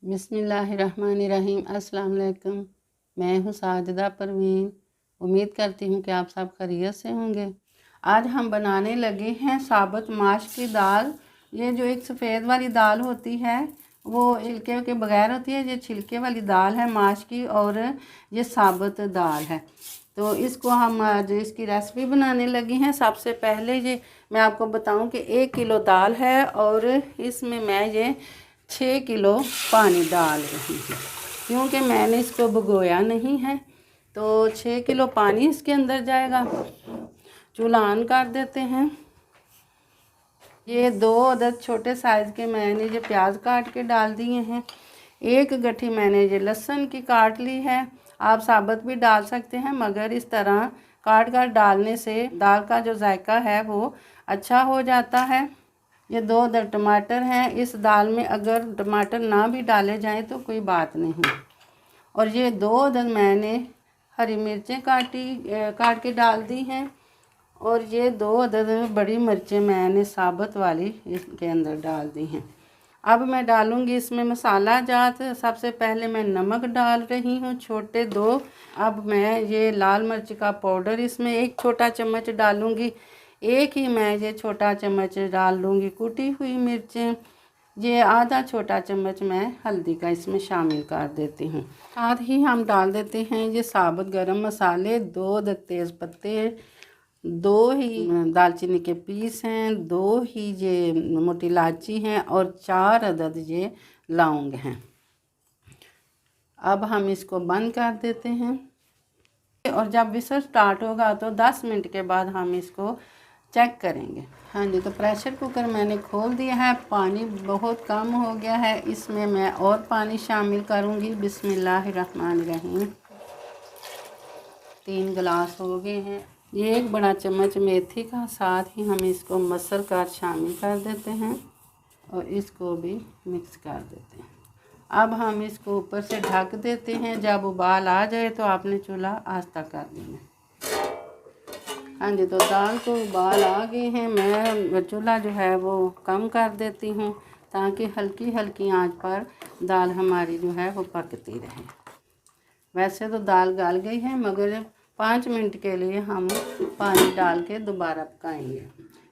बिस्मिल्लाहिर्रहमानिर्रहीम। अस्सलाम वालेकुम। मैं हूँ साजिदा परवीन। उम्मीद करती हूँ कि आप सब खैरियत से होंगे। आज हम बनाने लगे हैं साबुत माश की दाल। ये जो एक सफ़ेद वाली दाल होती है वो छिलके के बगैर होती है, ये छिलके वाली दाल है माश की, और ये साबुत दाल है। तो इसको हम आज इसकी रेसिपी बनाने लगे हैं। सबसे पहले ये मैं आपको बताऊं कि 1 किलो दाल है और इसमें मैं ये 6 किलो पानी डाल रही हूँ, क्योंकि मैंने इसको भिगोया नहीं है। तो 6 किलो पानी इसके अंदर जाएगा। चूल्हा ऑन कर देते हैं। ये 2 अदद छोटे साइज़ के मैंने ये प्याज काट के डाल दिए हैं। 1 गट्ठी मैंने ये लहसुन की काट ली है। आप साबुत भी डाल सकते हैं, मगर इस तरह काट कर डालने से दाल का जो जायका है वो अच्छा हो जाता है। ये 2 अदद टमाटर हैं। इस दाल में अगर टमाटर ना भी डाले जाएं तो कोई बात नहीं। और ये 2 अदद मैंने हरी मिर्चें काट के डाल दी हैं। और ये 2 अदद बड़ी मिर्चें मैंने साबुत वाली इसके अंदर डाल दी हैं। अब मैं डालूँगी इसमें मसाला जात। सबसे पहले मैं नमक डाल रही हूँ, छोटे 2। अब मैं ये लाल मिर्च का पाउडर इसमें 1 छोटा चम्मच डालूँगी। 1 ही मैं ये छोटा चम्मच डाल लूँगी कुटी हुई मिर्चें। ये आधा छोटा चम्मच मैं हल्दी का इसमें शामिल कर देती हूँ। साथ ही हम डाल देते हैं ये साबुत गरम मसाले, 2 तेज़ पत्ते, 2 ही दालचीनी के पीस हैं, 2 ही ये मोटी इलायची हैं और 4 अदद ये लौंग हैं। अब हम इसको बंद कर देते हैं और जब विसल स्टार्ट होगा तो 10 मिनट के बाद हम इसको चेक करेंगे। हाँ जी, तो प्रेशर कुकर मैंने खोल दिया है। पानी बहुत कम हो गया है, इसमें मैं और पानी शामिल करूँगी। बिस्मिल्लाहिर्रहमानिर्रहीम। 3 गिलास हो गए हैं। ये 1 बड़ा चम्मच मेथी का, साथ ही हम इसको मसल कर शामिल कर देते हैं और इसको भी मिक्स कर देते हैं। अब हम इसको ऊपर से ढक देते हैं। जब उबाल आ जाए तो आपने चूल्हा आस्था कर देना। हाँ जी, तो दाल को उबाल आ गए हैं। मैं चूल्हा जो है वो कम कर देती हूँ ताकि हल्की हल्की आंच पर दाल हमारी जो है वो पकती रहे। वैसे तो दाल गल गई है, मगर 5 मिनट के लिए हम पानी डाल के दोबारा पकाएंगे।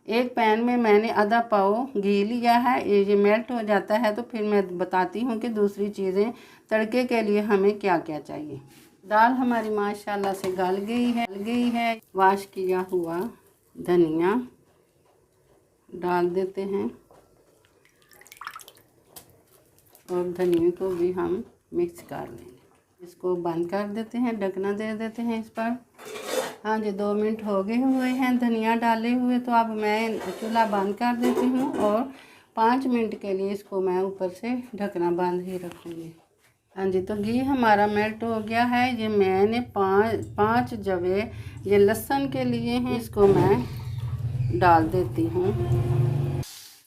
एक पैन में मैंने आधा पाव घी लिया है। ये मेल्ट हो जाता है तो फिर मैं बताती हूँ कि दूसरी चीज़ें तड़के के लिए हमें क्या क्या चाहिए। दाल हमारी माशाल्लाह से गल गई है। वॉश किया हुआ धनिया डाल देते हैं और धनिया को भी हम मिक्स कर लेंगे। इसको बंद कर देते हैं, ढकना दे देते हैं इस पर। हाँ जी, 2 मिनट हो गए हुए हैं धनिया डाले हुए। तो अब मैं चूल्हा बंद कर देती हूँ और 5 मिनट के लिए इसको मैं ऊपर से ढकना बंद ही रखूँगी। हाँ जी, तो घी हमारा मेल्ट हो गया है। ये मैंने 5 जवे ये लहसुन के लिए हैं, इसको मैं डाल देती हूँ।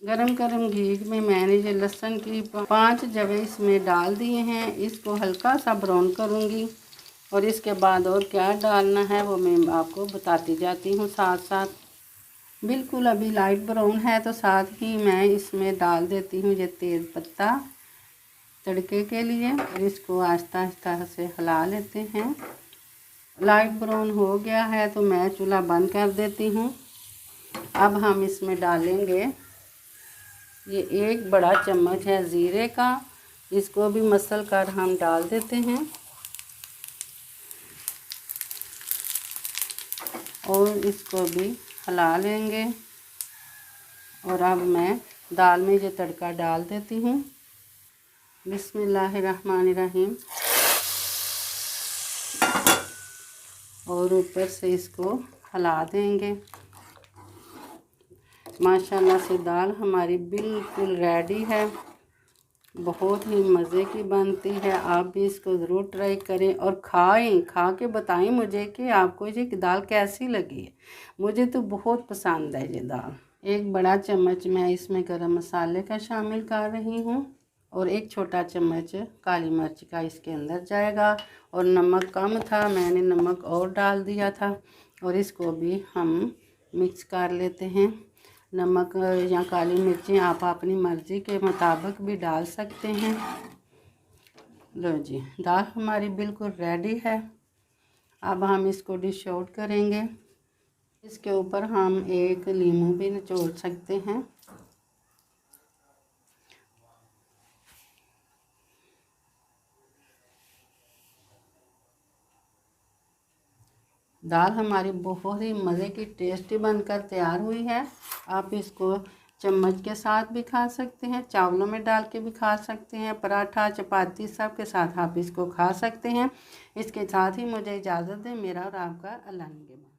गरम गरम घी में मैंने ये लहसुन की 5 जवे इसमें डाल दिए हैं। इसको हल्का सा ब्राउन करूँगी और इसके बाद और क्या डालना है वो मैं आपको बताती जाती हूँ साथ साथ। बिल्कुल अभी लाइट ब्राउन है तो साथ ही मैं इसमें डाल देती हूँ ये तेज़ पत्ता तड़के के लिए, और इसको आहिस्ता आहिस्ता से हिला लेते हैं। लाइट ब्राउन हो गया है तो मैं चूल्हा बंद कर देती हूँ। अब हम इसमें डालेंगे ये 1 बड़ा चम्मच है ज़ीरे का। इसको भी मसल कर हम डाल देते हैं और इसको भी हिला लेंगे। और अब मैं दाल में ये तड़का डाल देती हूँ। बिस्मिल्लाहिर्रहमानिर्रहीम। और ऊपर से इसको हिला देंगे। माशाल्लाह से दाल हमारी बिल्कुल रेडी है। बहुत ही मज़े की बनती है। आप भी इसको ज़रूर ट्राई करें और खा के बताएं मुझे कि आपको ये दाल कैसी लगी है। मुझे तो बहुत पसंद है ये दाल। 1 बड़ा चम्मच मैं इसमें गरम मसाले का शामिल कर रही हूँ और 1 छोटा चम्मच काली मिर्च का इसके अंदर जाएगा। और नमक कम था, मैंने नमक और डाल दिया था। और इसको भी हम मिक्स कर लेते हैं। नमक या काली मिर्चें आप अपनी मर्ज़ी के मुताबिक भी डाल सकते हैं। लो जी, दाल हमारी बिल्कुल रेडी है। अब हम इसको डिश आउट करेंगे। इसके ऊपर हम एक नींबू भी निचोड़ सकते हैं। दाल हमारी बहुत ही मज़े की टेस्टी बनकर तैयार हुई है। आप इसको चम्मच के साथ भी खा सकते हैं, चावलों में डाल के भी खा सकते हैं, पराठा चपाती सब के साथ आप इसको खा सकते हैं। इसके साथ ही मुझे इजाज़त दें। मेरा और आपका अल्लाह निगहबान।